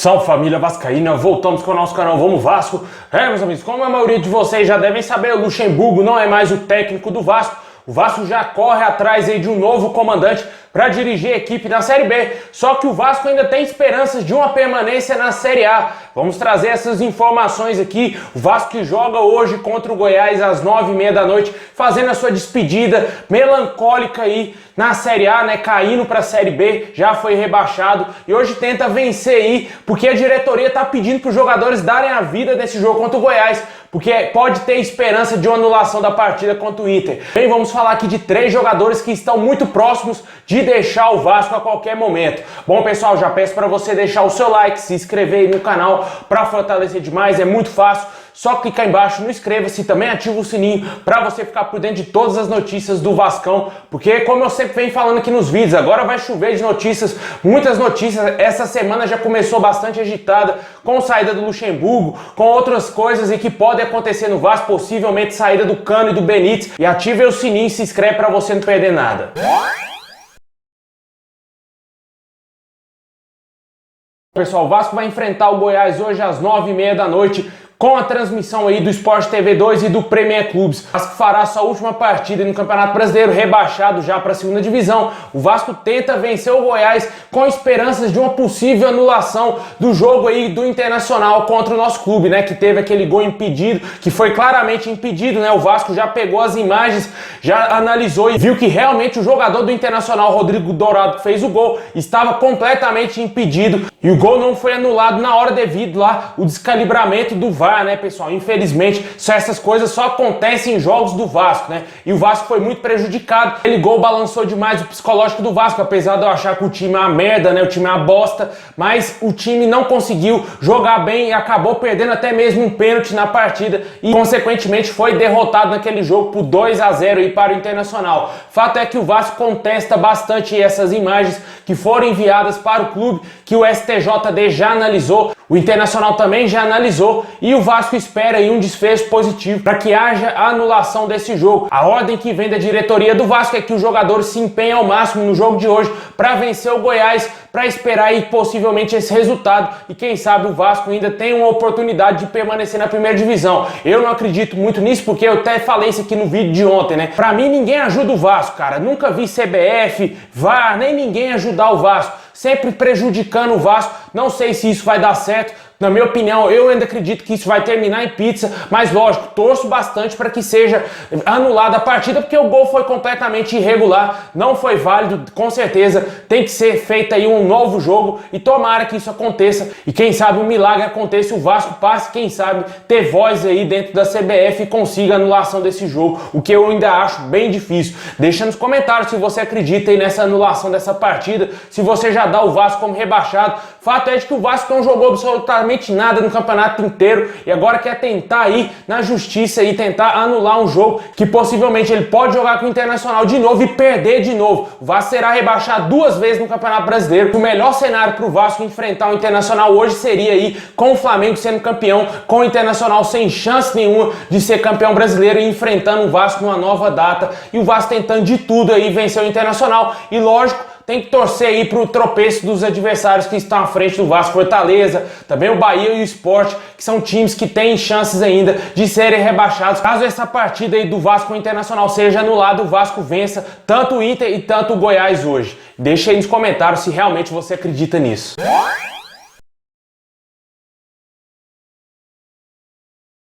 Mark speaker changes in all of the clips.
Speaker 1: Salve família vascaína, voltamos com o nosso canal Vamos Vasco. Meus amigos, como a maioria de vocês já devem saber, o Luxemburgo não é mais o técnico do Vasco. O Vasco já corre atrás aí de um novo comandante para dirigir a equipe na Série B. Só que o Vasco ainda tem esperanças de uma permanência na Série A. Vamos trazer essas informações aqui. O Vasco que joga hoje contra o Goiás às 9h30 da noite, fazendo a sua despedida melancólica aí na Série A, né? Caindo para a Série B, já foi rebaixado e hoje tenta vencer aí, porque a diretoria tá pedindo para os jogadores darem a vida nesse jogo contra o Goiás, porque pode ter esperança de uma anulação da partida contra o Inter. Bem, vamos falar aqui de 3 jogadores que estão muito próximos de deixar o Vasco a qualquer momento. Bom, pessoal, já peço para você deixar o seu like, se inscrever aí no canal para fortalecer demais, é muito fácil. Só clicar embaixo no inscreva-se e também ativa o sininho para você ficar por dentro de todas as notícias do Vascão, porque como eu sempre venho falando aqui nos vídeos, agora vai chover de notícias, muitas notícias. Essa semana já começou bastante agitada com a saída do Luxemburgo, com outras coisas e que podem acontecer no Vasco, possivelmente saída do Cano e do Benítez. E ative o sininho e se inscreve para você não perder nada. Pessoal, o Vasco vai enfrentar o Goiás hoje às 9h30 da noite, com a transmissão aí do Sport TV 2 e do Premier Clubes. O Vasco fará sua última partida no Campeonato Brasileiro, rebaixado já para a segunda divisão. O Vasco tenta vencer o Goiás com esperanças de uma possível anulação do jogo aí do Internacional contra o nosso clube, né? Que teve aquele gol impedido, que foi claramente impedido, né? O Vasco já pegou as imagens, já analisou e viu que realmente o jogador do Internacional, Rodrigo Dourado, que fez o gol, estava completamente impedido. E o gol não foi anulado na hora devido lá o descalibramento do VAR, né, pessoal? Infelizmente, essas coisas só acontecem em jogos do Vasco, né? E o Vasco foi muito prejudicado. Aquele gol balançou demais o psicológico do Vasco, apesar de eu achar que o time é uma merda, né? O time é uma bosta, mas o time não conseguiu jogar bem e acabou perdendo até mesmo um pênalti na partida e, consequentemente, foi derrotado naquele jogo por 2-0 aí para o Internacional. Fato é que o Vasco contesta bastante essas imagens que foram enviadas para o clube, que o STJD já analisou, o Internacional também já analisou e o Vasco espera aí um desfecho positivo para que haja a anulação desse jogo. A ordem que vem da diretoria do Vasco é que os jogadores se empenhem ao máximo no jogo de hoje para vencer o Goiás, para esperar aí possivelmente esse resultado e quem sabe o Vasco ainda tem uma oportunidade de permanecer na primeira divisão. Eu não acredito muito nisso porque eu até falei isso aqui no vídeo de ontem, né? Pra mim ninguém ajuda o Vasco, cara. Nunca vi CBF, VAR, nem ninguém ajudar o Vasco. Sempre prejudicando o Vasco. Não sei se isso vai dar certo. Na minha opinião, eu ainda acredito que isso vai terminar em pizza, mas lógico, torço bastante para que seja anulada a partida, porque o gol foi completamente irregular, não foi válido, com certeza tem que ser feito aí um novo jogo e tomara que isso aconteça e quem sabe um milagre aconteça, o Vasco passe, quem sabe ter voz aí dentro da CBF e consiga a anulação desse jogo, o que eu ainda acho bem difícil. Deixa nos comentários se você acredita aí nessa anulação dessa partida, se você já dá o Vasco como rebaixado. Fato é de que o Vasco não jogou absolutamente nada no campeonato inteiro e agora quer tentar aí na justiça e tentar anular um jogo que possivelmente ele pode jogar com o Internacional de novo e perder de novo. O Vasco será rebaixado 2 vezes no Campeonato Brasileiro. O melhor cenário para o Vasco enfrentar o Internacional hoje seria aí com o Flamengo sendo campeão, com o Internacional sem chance nenhuma de ser campeão brasileiro e enfrentando o Vasco numa nova data e o Vasco tentando de tudo aí vencer o Internacional e lógico, tem que torcer aí pro tropeço dos adversários que estão à frente do Vasco, Fortaleza, também o Bahia e o Sport, que são times que têm chances ainda de serem rebaixados. Caso essa partida aí do Vasco com o Internacional seja anulada, o Vasco vença tanto o Inter e tanto o Goiás hoje. Deixa aí nos comentários se realmente você acredita nisso.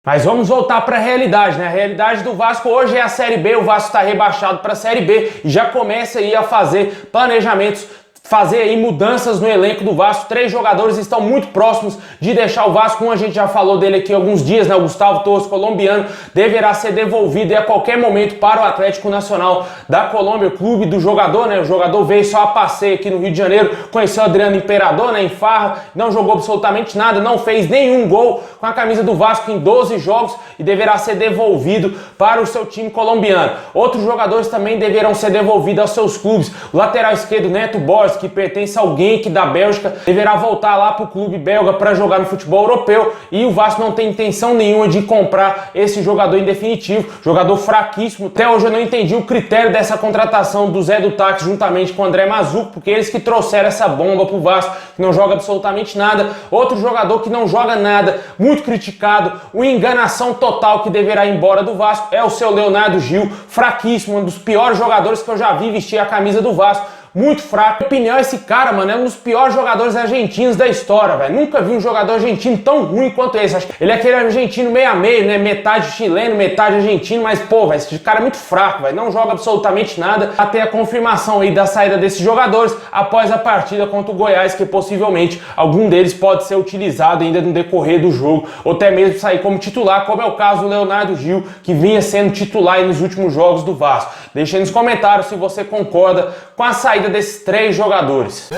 Speaker 1: Mas vamos voltar para a realidade, né? A realidade do Vasco hoje é a Série B, o Vasco está rebaixado para a Série B e já começa aí a fazer planejamentos, fazer aí mudanças no elenco do Vasco. 3 jogadores estão muito próximos de deixar o Vasco. Um a gente já falou dele aqui há alguns dias, né? O Gustavo Torres, colombiano, deverá ser devolvido e a qualquer momento para o Atlético Nacional da Colômbia, o clube do jogador, né? O jogador veio só a passeio aqui no Rio de Janeiro, conheceu o Adriano Imperador, né? Em farra, não jogou absolutamente nada, não fez nenhum gol com a camisa do Vasco em 12 jogos e deverá ser devolvido para o seu time colombiano. Outros jogadores também deverão ser devolvidos aos seus clubes. O lateral esquerdo, Neto Borges, Boys, que pertence ao Genk da Bélgica, deverá voltar lá para o clube belga para jogar no futebol europeu, e o Vasco não tem intenção nenhuma de comprar esse jogador em definitivo, jogador fraquíssimo. Até hoje eu não entendi o critério dessa contratação do Zé do Táxi juntamente com o André Mazuco, porque eles que trouxeram essa bomba pro Vasco, que não joga absolutamente nada. Outro jogador que não joga nada, muito criticado, uma enganação total, que deverá ir embora do Vasco, é o seu Leonardo Gil, fraquíssimo, um dos piores jogadores que eu já vi vestir a camisa do Vasco. Muito fraco. Na minha opinião, esse cara, mano, é um dos piores jogadores argentinos da história, velho. Nunca vi um jogador argentino tão ruim quanto esse. Ele é aquele argentino meio a meio, né? Metade chileno, metade argentino, mas, pô, velho, esse cara é muito fraco, velho. Não joga absolutamente nada. Até a confirmação aí da saída desses jogadores após a partida contra o Goiás, que possivelmente algum deles pode ser utilizado ainda no decorrer do jogo, ou até mesmo sair como titular, como é o caso do Leonardo Gil, que vinha sendo titular aí nos últimos jogos do Vasco. Deixa aí nos comentários se você concorda com a saída desses 3 jogadores.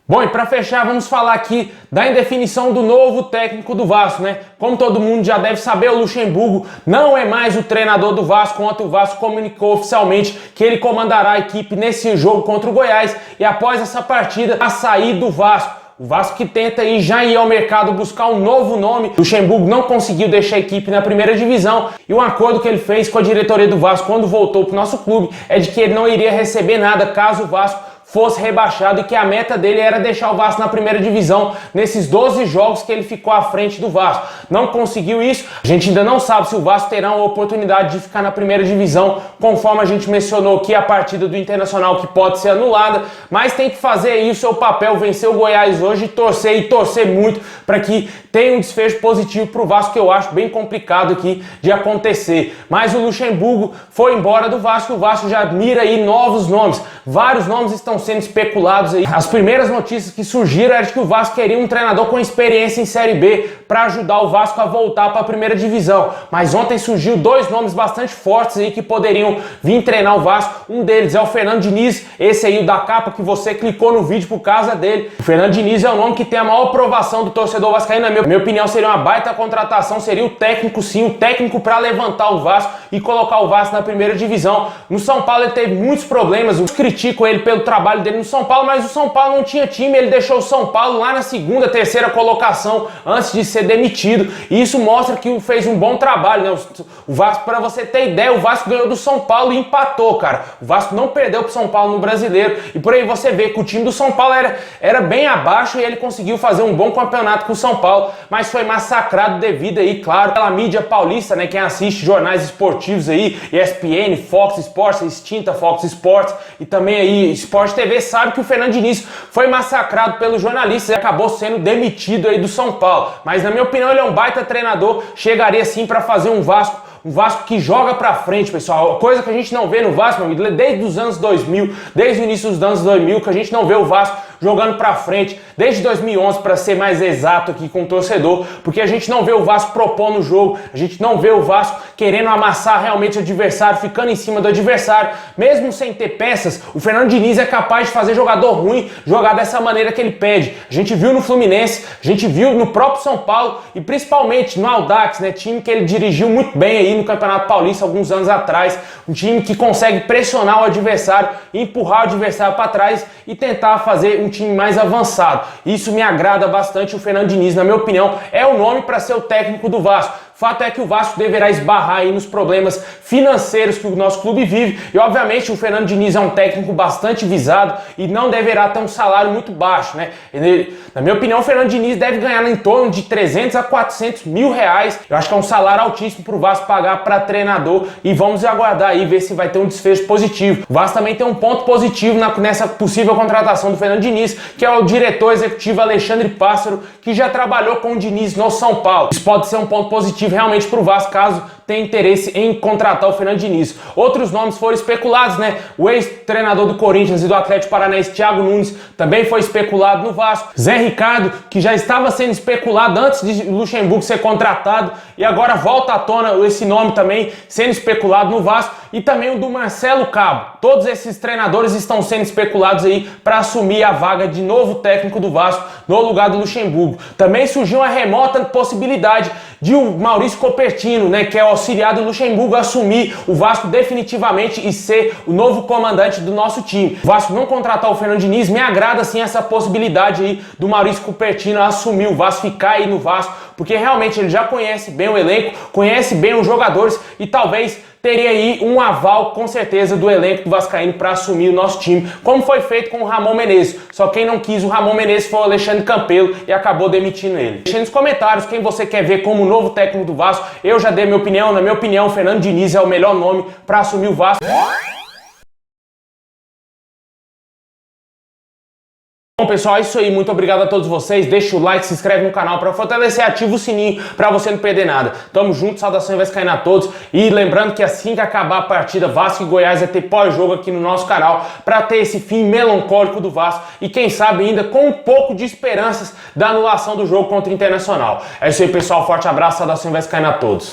Speaker 1: Bom, e para fechar, vamos falar aqui da indefinição do novo técnico do Vasco, né? Como todo mundo já deve saber, o Luxemburgo não é mais o treinador do Vasco. Ontem o Vasco comunicou oficialmente que ele comandará a equipe nesse jogo contra o Goiás, e após essa partida, a sair do Vasco. O Vasco que tenta aí já ir ao mercado buscar um novo nome. O Luxemburgo não conseguiu deixar a equipe na primeira divisão, e o acordo que ele fez com a diretoria do Vasco quando voltou para o nosso clube é de que ele não iria receber nada caso o Vasco fosse rebaixado, e que a meta dele era deixar o Vasco na primeira divisão nesses 12 jogos que ele ficou à frente do Vasco. Não conseguiu isso. A gente ainda não sabe se o Vasco terá uma oportunidade de ficar na primeira divisão, conforme a gente mencionou aqui a partida do Internacional, que pode ser anulada, mas tem que fazer aí o seu papel, vencer o Goiás hoje e torcer muito para que tenha um desfecho positivo para o Vasco, que eu acho bem complicado aqui de acontecer. Mas o Luxemburgo foi embora do Vasco, o Vasco já mira aí novos nomes. Vários nomes estão sendo especulados aí. As primeiras notícias que surgiram eram de que o Vasco queria um treinador com experiência em Série B para ajudar o Vasco a voltar para a primeira divisão. Mas ontem surgiu 2 nomes bastante fortes aí que poderiam vir treinar o Vasco. Um deles é o Fernando Diniz, esse aí da capa que você clicou no vídeo por causa dele. O Fernando Diniz é o nome que tem a maior aprovação do torcedor vascaíno. Na minha opinião, seria uma baita contratação, seria o técnico sim, o técnico para levantar o Vasco e colocar o Vasco na primeira divisão. No São Paulo ele teve muitos problemas, eu critico ele pelo trabalho dele no São Paulo, mas o São Paulo não tinha time, ele deixou o São Paulo lá na segunda, terceira colocação antes de ser demitido, e isso mostra que fez um bom trabalho, né? O Vasco, para você ter ideia, o Vasco ganhou do São Paulo e empatou, cara. O Vasco não perdeu pro São Paulo no Brasileiro, e por aí você vê que o time do São Paulo era bem abaixo, e ele conseguiu fazer um bom campeonato com o São Paulo, mas foi massacrado devido aí, claro, pela mídia paulista, né? Quem assiste jornais esportivos aí, ESPN, Fox Sports, extinta Fox Sports, e também aí Sport TV, sabe que o Fernando Diniz foi massacrado pelos jornalistas e acabou sendo demitido aí do São Paulo. Mas na minha opinião ele é um baita treinador, chegaria sim para fazer um Vasco que joga pra frente, pessoal. Coisa que a gente não vê no Vasco, meu amigo, desde os anos 2000, desde o início dos anos 2000, que a gente não vê o Vasco jogando pra frente, desde 2011, para ser mais exato aqui com o torcedor, porque a gente não vê o Vasco propondo o jogo, a gente não vê o Vasco querendo amassar realmente o adversário, ficando em cima do adversário. Mesmo sem ter peças, o Fernando Diniz é capaz de fazer jogador ruim jogar dessa maneira que ele pede. A gente viu no Fluminense, a gente viu no próprio São Paulo e principalmente no Audax, né, time que ele dirigiu muito bem aí no Campeonato Paulista alguns anos atrás, um time que consegue pressionar o adversário, empurrar o adversário para trás e tentar fazer um time mais avançado. Isso me agrada bastante. O Fernando Diniz, na minha opinião, é o nome para ser o técnico do Vasco. Fato é que o Vasco deverá esbarrar aí nos problemas financeiros que o nosso clube vive, e obviamente o Fernando Diniz é um técnico bastante visado e não deverá ter um salário muito baixo, né? Na minha opinião, o Fernando Diniz deve ganhar em torno de 300 a 400 mil reais. Eu acho que é um salário altíssimo para o Vasco pagar para treinador, e vamos aguardar aí ver se vai ter um desfecho positivo. O Vasco também tem um ponto positivo nessa possível contratação do Fernando Diniz, que é o diretor executivo Alexandre Pássaro, que já trabalhou com o Diniz no São Paulo. Isso pode ser um ponto positivo realmente para o Vasco, caso tenha interesse em contratar o Fernando Diniz. Outros nomes foram especulados, né? O ex-treinador do Corinthians e do Atlético Paranaense, Thiago Nunes, também foi especulado no Vasco. Zé Ricardo, que já estava sendo especulado antes de Luxemburgo ser contratado, e agora volta à tona esse nome também sendo especulado no Vasco. e também o do Marcelo Cabo. Todos esses treinadores estão sendo especulados aí para assumir a vaga de novo técnico do Vasco no lugar do Luxemburgo. Também surgiu a remota possibilidade de o Maurício Copertino, né, que é o auxiliar do Luxemburgo, assumir o Vasco definitivamente e ser o novo comandante do nosso time. O Vasco não contratar o Fernando Diniz, me agrada sim essa possibilidade aí do Maurício Copertino assumir o Vasco, ficar aí no Vasco, porque realmente ele já conhece bem o elenco, conhece bem os jogadores e talvez teria aí um aval, com certeza, do elenco do Vascaíno para assumir o nosso time, como foi feito com o Ramon Menezes. Só quem não quis o Ramon Menezes foi o Alexandre Campelo e acabou demitindo ele. Deixe nos comentários quem você quer ver como novo técnico do Vasco. Eu já dei minha opinião. Na minha opinião, o Fernando Diniz é o melhor nome para assumir o Vasco. Bom, pessoal, é isso aí. Muito obrigado a todos vocês. Deixa o like, se inscreve no canal para fortalecer, ativa o sininho para você não perder nada. Tamo junto, saudação vascaína a todos. E lembrando que assim que acabar a partida, Vasco e Goiás vai ter pós-jogo aqui no nosso canal para ter esse fim melancólico do Vasco e quem sabe ainda com um pouco de esperanças da anulação do jogo contra o Internacional. É isso aí, pessoal. Forte abraço, saudação vascaína a todos.